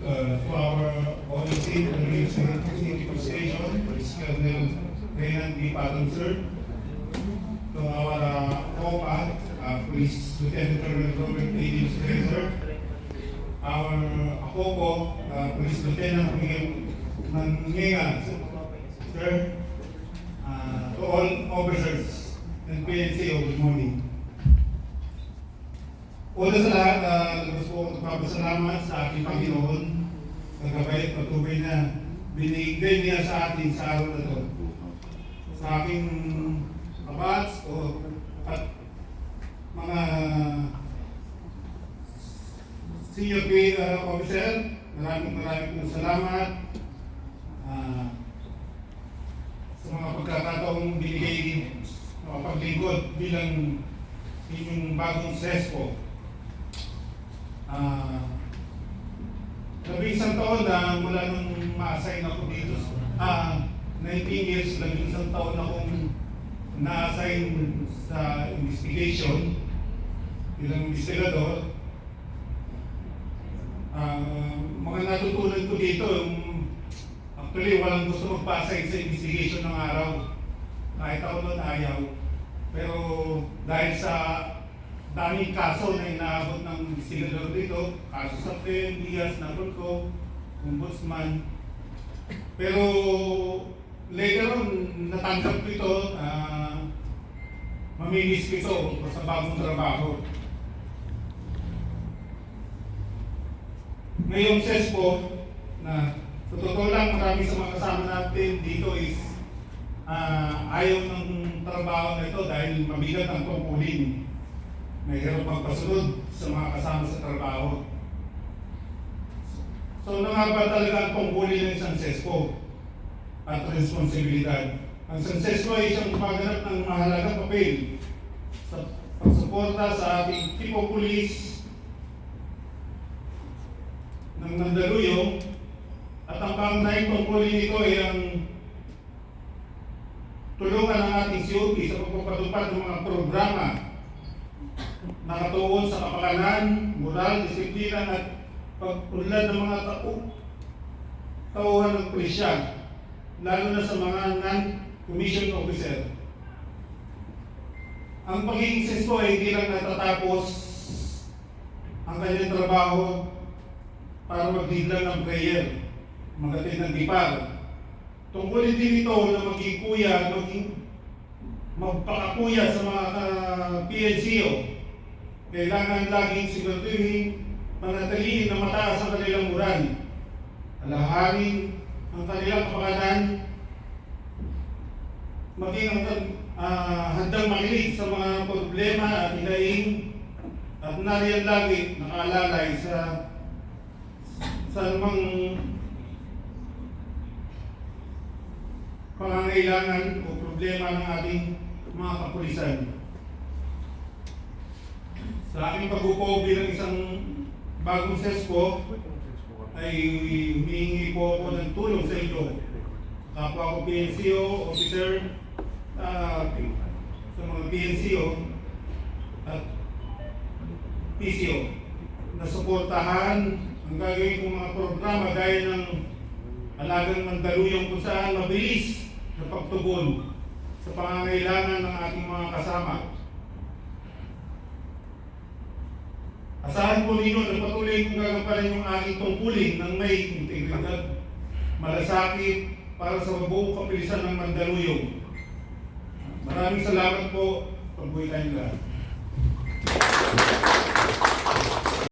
to our ONC, the City Police Station, Colonel Reynan D. Patton, sir. To our OPA, Police Lieutenant Colonel Robert A. Dilustre, sir. Our APOPO, Police Lieutenant Miguel Mangenga, sir. To all officers and PNCO, good morning. Una sa lahat, gusto ko magpapasalamat sa ating Panginoon sa gabay at patubay na binigay niya sa atin sa araw na ito. Sa aking abats at mga senior officer, maraming pong salamat sa mga pagkakataong binigay mga paglingkod bilang inyong bagong SESCO. 11 taon na mula nung ma-assign ako dito, 19 years, 11 taon akong na-assign sa investigation bilang investigador. Mga natutunan ko dito, actually walang gusto magpa-assign sa investigation ng araw. Kahit ako noon ayaw. Pero dahil sa daming kaso na inaabot ng investigador dito, kaso sa Pen, Diaz, Nacolco, Ombudsman. Pero later on, natanggap ko ito, maminis ko ito sa bagong trabaho. Ngayong SESCO, na sa totoo lang, marami sa mga kasama natin dito is ayaw ng trabaho na ito dahil mabigat ang tungkulin. Mahirap magpasunod sa mga kasama sa trabaho. So, ano nga ba talaga ang tungkulin ng isang SESCO at responsibilidad? Ang isang SESCO ay isang gumaganap ng mahalagang papel sa pagsuporta sa ating tipo pulis ng Mandaluyong, at ang pangunahing tungkulin nito ay ang tulungan ang ating COP sa pagpapatupad ng mga programa nakatuon sa kapakanan, moral, disiplina at pag-unlad ng mga tauhan ng pulisya, lalo na sa mga non-commissioned officer. Ang pagiging SESCO ay hindi lang natatapos ang kanyang trabaho para magdidlang ng prayer, magatid ng dipar. Tungkulin din ito na maging kuya, magpakakuya sa mga PNCO. Kailangan laging siguraduhin, panatilihin na mataas ang kanilang moral, alahanin ang kanilang kapakanan, maging handang makinig sa mga problema at hinaing, at nariyan lagi nakaalalay sa anumang pangangailangan o problema ng ating mga kapulisan. Sa aking pag-upo bilang isang bagong SESCO, ay humihingi po ako ng tulong sa inyo. Kapwa ko PNCO, officer, sa mga PNCO at PCO, na suportahan ang gagawin kong mga programa gaya ng Alagang Mandaluyong kung saan mabilis na pagtugon sa pangangailangan ng ating mga kasama. Asahan po ninyo na patuloy kong gagampanan yung aking tungkulin ng may integridad, malasakit para sa mabuong kapilisan ng Mandaluyong. Maraming salamat po. Pagbuhay tayong lahat.